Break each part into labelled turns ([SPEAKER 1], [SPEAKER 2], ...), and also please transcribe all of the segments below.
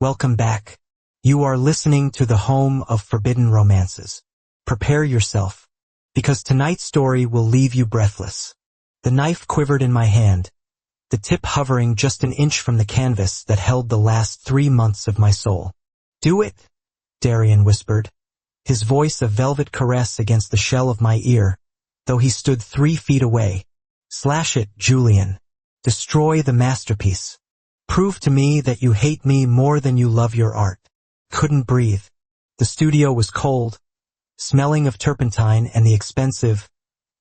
[SPEAKER 1] Welcome back. You are listening to the home of forbidden romances. Prepare yourself, because tonight's story will leave you breathless. The knife quivered in my hand, the tip hovering just an inch from the canvas that held the last 3 months of my soul. "Do it," Darian whispered, his voice a velvet caress against the shell of my ear, though he stood 3 feet away. "Slash it, Julian. Destroy the masterpiece. Prove to me that you hate me more than you love your art." Couldn't breathe. The studio was cold, smelling of turpentine and the expensive,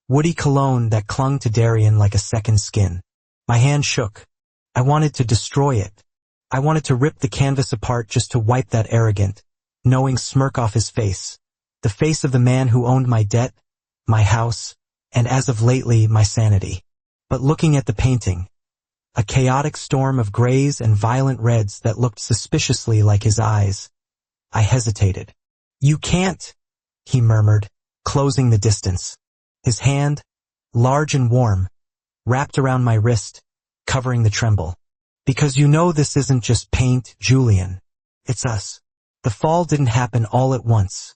[SPEAKER 1] woody cologne that clung to Darian like a second skin. My hand shook. I wanted to destroy it. I wanted to rip the canvas apart just to wipe that arrogant, knowing smirk off his face. The face of the man who owned my debt, my house, and as of lately, my sanity. But looking at the painting, a chaotic storm of grays and violent reds that looked suspiciously like his eyes, I hesitated. "You can't," he murmured, closing the distance. His hand, large and warm, wrapped around my wrist, covering the tremble. "Because you know this isn't just paint, Julian. It's us." The fall didn't happen all at once.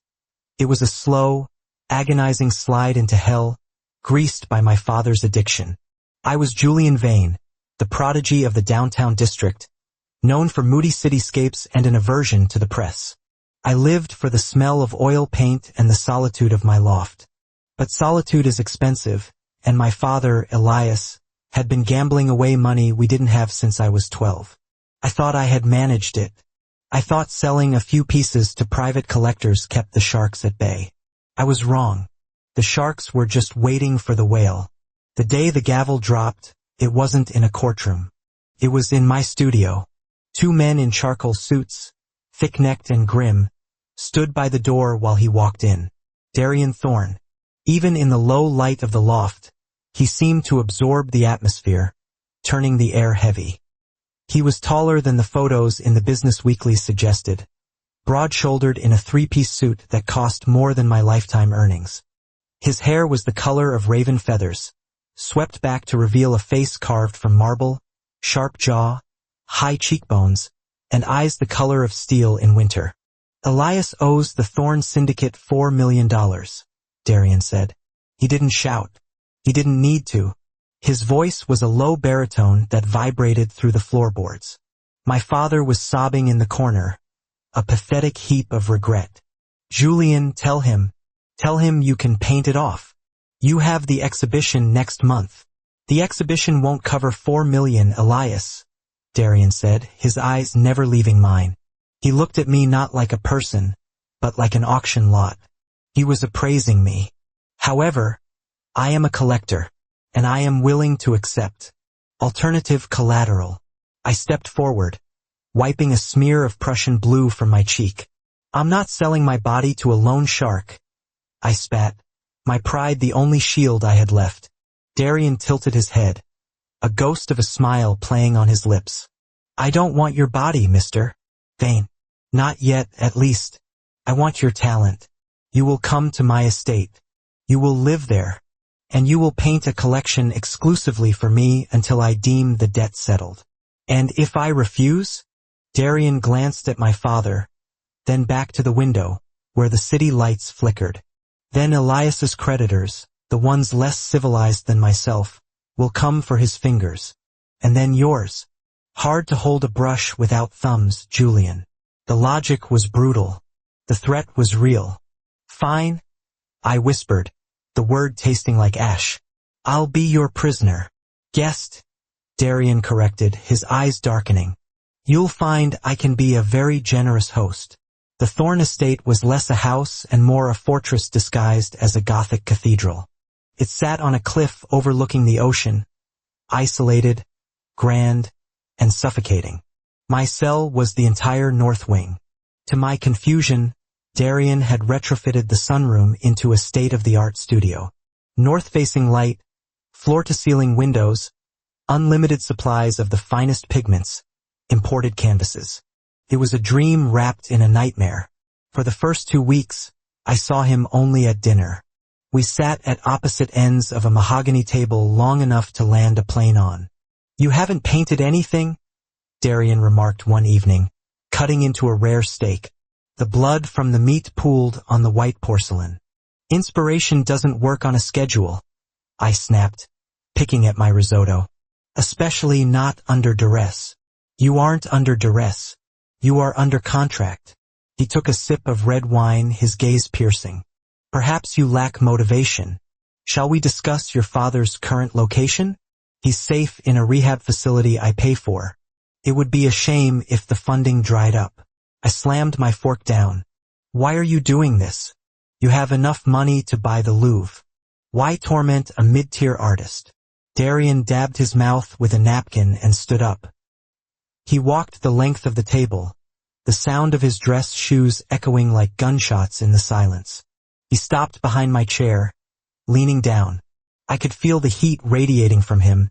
[SPEAKER 1] It was a slow, agonizing slide into hell, greased by my father's addiction. I was Julian Vane, the prodigy of the downtown district, known for moody cityscapes and an aversion to the press. I lived for the smell of oil paint and the solitude of my loft. But solitude is expensive, and my father, Elias, had been gambling away money we didn't have since I was 12. I thought I had managed it. I thought selling a few pieces to private collectors kept the sharks at bay. I was wrong. The sharks were just waiting for the whale. The day the gavel dropped, it wasn't in a courtroom. It was in my studio. 2 men in charcoal suits, thick-necked and grim, stood by the door while he walked in. Darian Thorne. Even in the low light of the loft, he seemed to absorb the atmosphere, turning the air heavy. He was taller than the photos in the Business Weekly suggested, broad-shouldered in a 3-piece suit that cost more than my lifetime earnings. His hair was the color of raven feathers, swept back to reveal a face carved from marble, sharp jaw, high cheekbones, and eyes the color of steel in winter. "Elias owes the Thorne Syndicate $4 million, Darian said. He didn't shout. He didn't need to. His voice was a low baritone that vibrated through the floorboards. My father was sobbing in the corner, a pathetic heap of regret. "Julian, tell him you can paint it off. You have the exhibition next month." "The exhibition won't cover $4 million, Elias," Darian said, his eyes never leaving mine. He looked at me not like a person, but like an auction lot. He was appraising me. "However, I am a collector, and I am willing to accept alternative collateral." I stepped forward, wiping a smear of Prussian blue from my cheek. "I'm not selling my body to a loan shark," I spat, my pride the only shield I had left. Darian tilted his head, a ghost of a smile playing on his lips. "I don't want your body, Mr. Vane. Not yet, at least. I want your talent. You will come to my estate. You will live there. And you will paint a collection exclusively for me until I deem the debt settled." "And if I refuse?" Darian glanced at my father, then back to the window, where the city lights flickered. "Then Elias's creditors, the ones less civilized than myself, will come for his fingers. And then yours. Hard to hold a brush without thumbs, Julian." The logic was brutal. The threat was real. "Fine," I whispered, the word tasting like ash. "I'll be your prisoner." "Guest," Darian corrected, his eyes darkening. "You'll find I can be a very generous host." The Thorne estate was less a house and more a fortress disguised as a Gothic cathedral. It sat on a cliff overlooking the ocean, isolated, grand, and suffocating. My cell was the entire north wing. To my confusion, Darian had retrofitted the sunroom into a state-of-the-art studio. North-facing light, floor-to-ceiling windows, unlimited supplies of the finest pigments, imported canvases. It was a dream wrapped in a nightmare. For the first 2 weeks, I saw him only at dinner. We sat at opposite ends of a mahogany table long enough to land a plane on. "You haven't painted anything?" Darian remarked one evening, cutting into a rare steak. The blood from the meat pooled on the white porcelain. Inspiration doesn't work on a schedule, I snapped, picking at my risotto. Especially not under duress. You aren't under duress. You are under contract. He took a sip of red wine, his gaze piercing. Perhaps you lack motivation. Shall we discuss your father's current location? He's safe in a rehab facility I pay for. It would be a shame if the funding dried up. I slammed my fork down. Why are you doing this? You have enough money to buy the Louvre. Why torment a mid-tier artist? Darian dabbed his mouth with a napkin and stood up. He walked the length of the table, the sound of his dress shoes echoing like gunshots in the silence. He stopped behind my chair, leaning down. I could feel the heat radiating from him,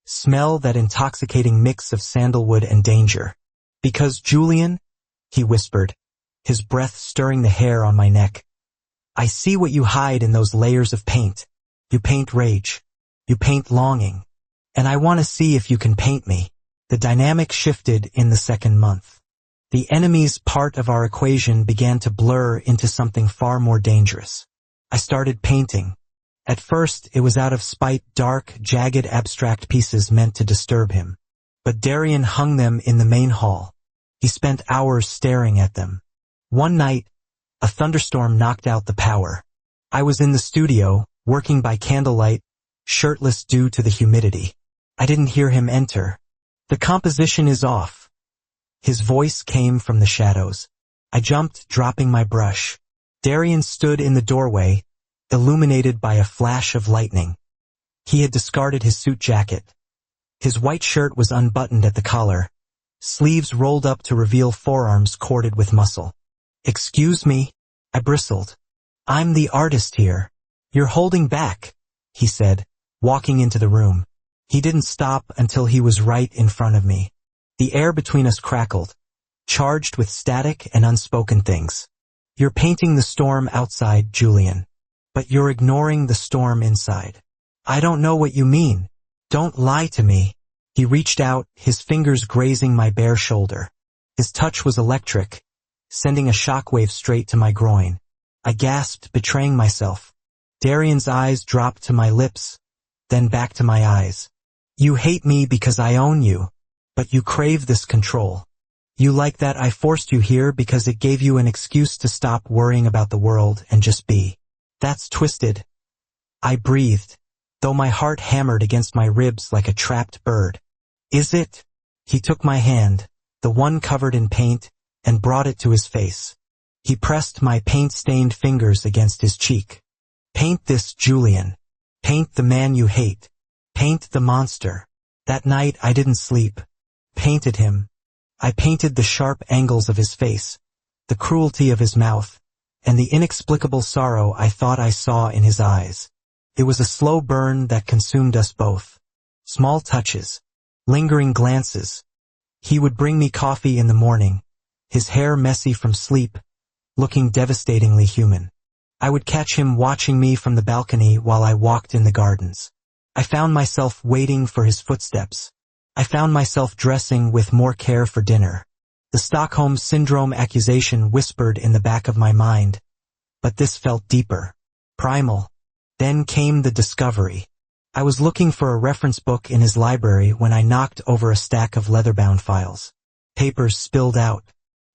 [SPEAKER 1] smell that intoxicating mix of sandalwood and danger. Because Julian, he whispered, his breath stirring the hair on my neck. I see what you hide in those layers of paint. You paint rage. You paint longing. And I want to see if you can paint me. The dynamic shifted in the second month. The enemy's part of our equation began to blur into something far more dangerous. I started painting. At first, it was out of spite, dark, jagged, abstract pieces meant to disturb him. But Darian hung them in the main hall. He spent hours staring at them. One night, a thunderstorm knocked out the power. I was in the studio, working by candlelight, shirtless due to the humidity. I didn't hear him enter. The composition is off. His voice came from the shadows. I jumped, dropping my brush. Darian stood in the doorway, illuminated by a flash of lightning. He had discarded his suit jacket. His white shirt was unbuttoned at the collar, sleeves rolled up to reveal forearms corded with muscle. Excuse me, I bristled. I'm the artist here. You're holding back, he said, walking into the room. He didn't stop until he was right in front of me. The air between us crackled, charged with static and unspoken things. You're painting the storm outside, Julian. But you're ignoring the storm inside. I don't know what you mean. Don't lie to me. He reached out, his fingers grazing my bare shoulder. His touch was electric, sending a shockwave straight to my groin. I gasped, betraying myself. Darian's eyes dropped to my lips, then back to my eyes. You hate me because I own you, but you crave this control. You like that I forced you here because it gave you an excuse to stop worrying about the world and just be. That's twisted. I breathed, though my heart hammered against my ribs like a trapped bird. Is it? He took my hand, the one covered in paint, and brought it to his face. He pressed my paint-stained fingers against his cheek. Paint this, Julian. Paint the man you hate. Paint the monster. That night I didn't sleep. Painted him. I painted the sharp angles of his face, the cruelty of his mouth, and the inexplicable sorrow I thought I saw in his eyes. It was a slow burn that consumed us both. Small touches, lingering glances. He would bring me coffee in the morning, his hair messy from sleep, looking devastatingly human. I would catch him watching me from the balcony while I walked in the gardens. I found myself waiting for his footsteps. I found myself dressing with more care for dinner. The Stockholm Syndrome accusation whispered in the back of my mind, but this felt deeper, primal. Then came the discovery. I was looking for a reference book in his library when I knocked over a stack of leather-bound files. Papers spilled out.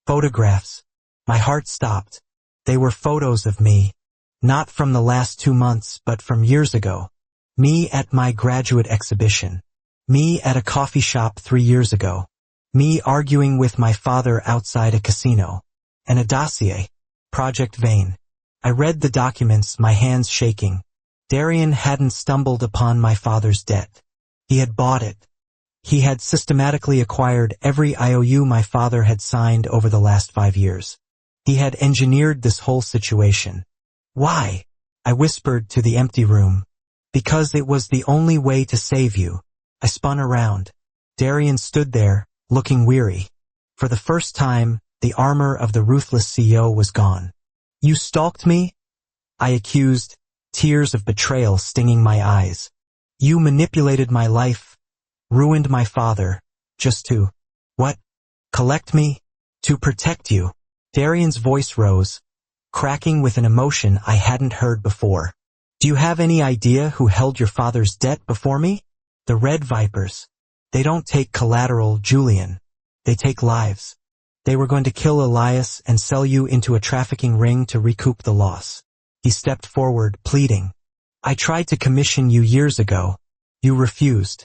[SPEAKER 1] Photographs. My heart stopped. They were photos of me, not from the last 2 months but from years ago. Me at my graduate exhibition. Me at a coffee shop 3 years ago. Me arguing with my father outside a casino. And a dossier. Project Vane. I read the documents, my hands shaking. Darian hadn't stumbled upon my father's debt. He had bought it. He had systematically acquired every IOU my father had signed over the last 5 years. He had engineered this whole situation. Why? I whispered to the empty room. Because it was the only way to save you. I spun around. Darian stood there, looking weary. For the first time, the armor of the ruthless CEO was gone. You stalked me? I accused, tears of betrayal stinging my eyes. You manipulated my life, ruined my father, just to, what? Collect me? To protect you. Darian's voice rose, cracking with an emotion I hadn't heard before. Do you have any idea who held your father's debt before me? The Red Vipers. They don't take collateral, Julian. They take lives. They were going to kill Elias and sell you into a trafficking ring to recoup the loss. He stepped forward, pleading. I tried to commission you years ago. You refused.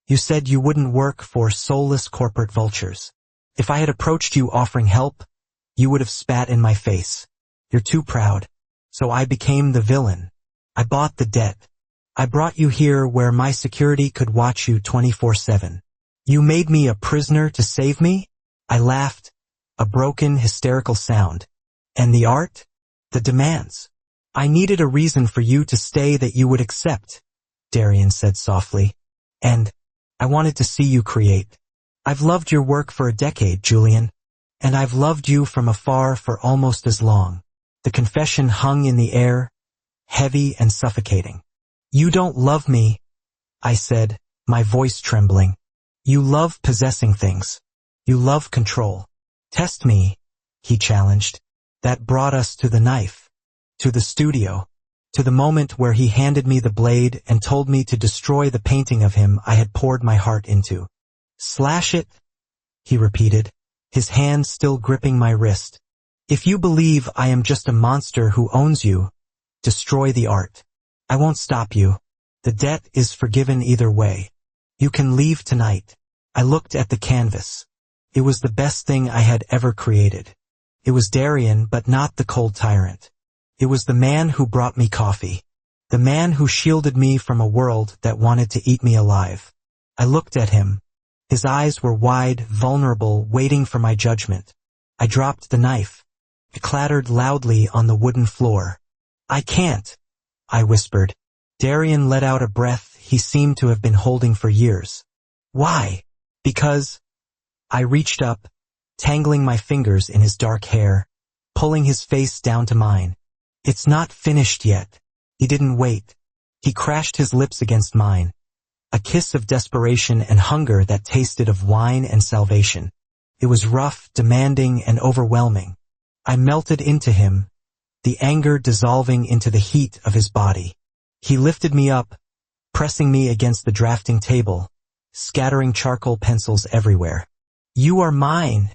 [SPEAKER 1] You said you wouldn't work for soulless corporate vultures. If I had approached you offering help, you would have spat in my face. You're too proud. So I became the villain. I bought the debt. I brought you here where my security could watch you 24/7. You made me a prisoner to save me? I laughed, a broken, hysterical sound. And the art? The demands. I needed a reason for you to stay that you would accept, Darian said softly. And I wanted to see you create. I've loved your work for a decade, Julian. And I've loved you from afar for almost as long. The confession hung in the air, heavy and suffocating. You don't love me, I said, my voice trembling. You love possessing things. You love control. Test me, he challenged. That brought us to the knife, to the studio, to the moment where he handed me the blade and told me to destroy the painting of him I had poured my heart into. Slash it, he repeated, his hand still gripping my wrist. If you believe I am just a monster who owns you, destroy the art. I won't stop you. The debt is forgiven either way. You can leave tonight. I looked at the canvas. It was the best thing I had ever created. It was Darian, but not the cold tyrant. It was the man who brought me coffee. The man who shielded me from a world that wanted to eat me alive. I looked at him. His eyes were wide, vulnerable, waiting for my judgment. I dropped the knife. It clattered loudly on the wooden floor. I can't, I whispered. Darian let out a breath he seemed to have been holding for years. Why? Because... I reached up, tangling my fingers in his dark hair, pulling his face down to mine. It's not finished yet. He didn't wait. He crashed his lips against mine. A kiss of desperation and hunger that tasted of wine and salvation. It was rough, demanding, and overwhelming. I melted into him, the anger dissolving into the heat of his body. He lifted me up, pressing me against the drafting table, scattering charcoal pencils everywhere. You are mine,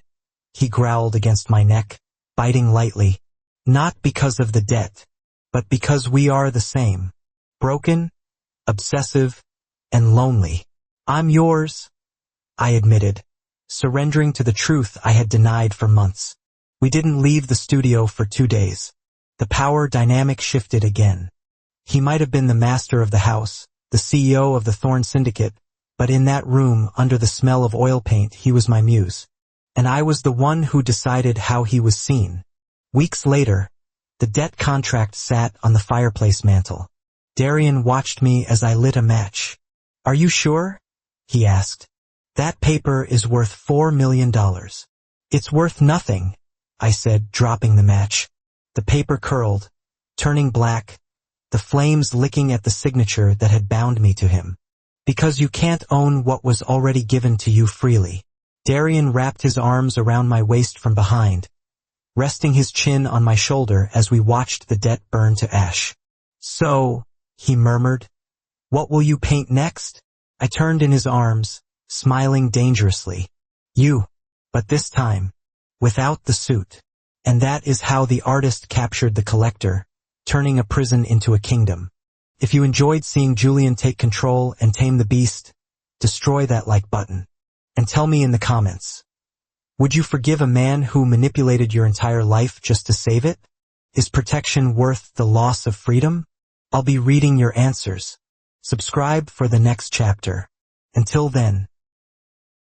[SPEAKER 1] he growled against my neck, biting lightly. Not because of the debt, but because we are the same. Broken, obsessive, and lonely. I'm yours, I admitted, surrendering to the truth I had denied for months. We didn't leave the studio for 2 days. The power dynamic shifted again. He might have been the master of the house, the CEO of the Thorn Syndicate, but in that room, under the smell of oil paint, he was my muse. And I was the one who decided how he was seen. Weeks later, the debt contract sat on the fireplace mantel. Darian watched me as I lit a match. Are you sure? He asked. That paper is worth $4 million. It's worth nothing, I said, dropping the match. The paper curled, turning black, the flames licking at the signature that had bound me to him. Because you can't own what was already given to you freely. Darian wrapped his arms around my waist from behind, resting his chin on my shoulder as we watched the debt burn to ash. So, he murmured, what will you paint next? I turned in his arms, smiling dangerously. You, but this time, without the suit. And that is how the artist captured the collector, turning a prison into a kingdom. If you enjoyed seeing Julian take control and tame the beast, destroy that like button. And tell me in the comments. Would you forgive a man who manipulated your entire life just to save it? Is protection worth the loss of freedom? I'll be reading your answers. Subscribe for the next chapter. Until then,